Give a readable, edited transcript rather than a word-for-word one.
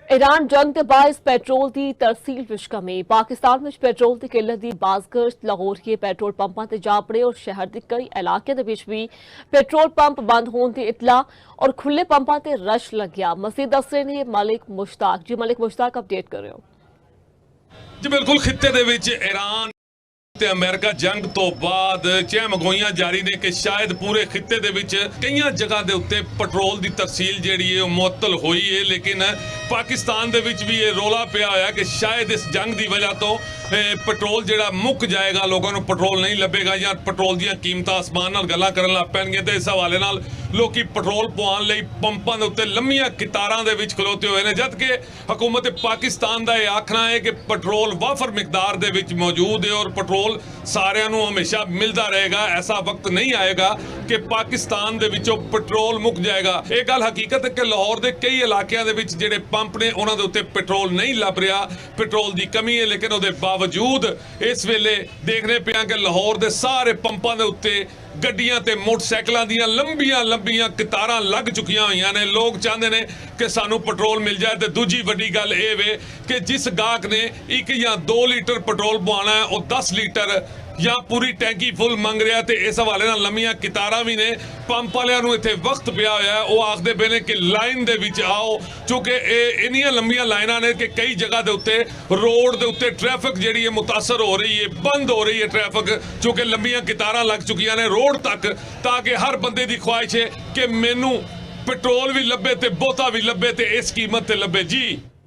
Iran जंग के बायस petrol की तरसील विच कमी पाकिस्तान में पेट्रोल की किल्लत की बाज़गश्त लाहौर के पेट्रोल पंपों से जा पड़े और शहर के कई इलाकों के विच भी पेट्रोल पंप बंद होने की इतला और खुले पंपों से रश लग गया। मजीद दस रहे ने मलिक मुश्ताक अपडेट कर रहे हो जी। बिल्कुल खिते दे विच ईरान ते अमेरिका जंग तो बाद चहमगोइयां जारी ने कि शायद पूरे खिते दे विच कई जगह के उत्ते पेट्रोल की तरसील जिहड़ी है मुअत्तल हुई है, लेकिन पाकिस्तान दे विच भी ये रौला पिया होया कि शायद इस जंग की वजह तो पेट्रोल जिहड़ा मुक जाएगा, लोगों को पेट्रोल नहीं लभेगा या पेट्रोल दी कीमत आसमान नाल गल्लां करन लग पैणगीਆਂ ते इस हवाले नाल लोकी पेट्रोल पवाउण लई पंपां दे उत्ते लंबीਆਂ कितारां दे विच खलोते हुए ने, जबकि हुकूमत पाकिस्तान का यह आखना है कि पेट्रोल वाफर मिकदार दे विच मौजूद है और पेट्रोल सारिਆਂ ਨੂੰ हमेशा मिलता रहेगा। ऐसा वक्त नहीं आएगा कि पाकिस्तान दे विचों पेट्रोल मुक जाएगा। ये गल हकीकत है कि लाहौर के कई इलाकों के विच जिहड़े पंप ने उन्हां दे उत्ते पेट्रोल नहीं लभ रहा, पेट्रोल की कमी है, लेकिन उसके बावजूद इस वेले देखने पे कि लाहौर के सारे पंपों के उत्ते गड्डियां ते मोटरसाइकिलों दी लंबियां लंबियां कितारां लग चुकियां हुई ने। लोग चाहते हैं कि सानू पेट्रोल मिल जाए। तो दूजी वड्डी गल ये वे कि जिस गाहक ने 1 या 2 लीटर पेट्रोल पवाना है वह 10 लीटर या पूरी टैंकी फुल मंग रहा। तो इस हवाले नाल लंबियां कितारां भी ने। पंप वालियां नूं इत्थे वक्त पिया होया है, वो आखदे पे ने कि लाइन दे विच आओ, क्योंकि इन्नियां लंबियां लाइनां ने कि कई जगह के उत्ते रोड के उत्ते ट्रैफिक जिहड़ी है मुतासर हो रही है, बंद हो रही है ट्रैफिक, क्योंकि लंबियां कितारां लग चुकियां ने रोड तक, ताकि हर बंदे की ख्वाहिश है कि मैनू पेट्रोल भी लभे ते बोता भी लभे ते इस कीमत ते लभे। जी।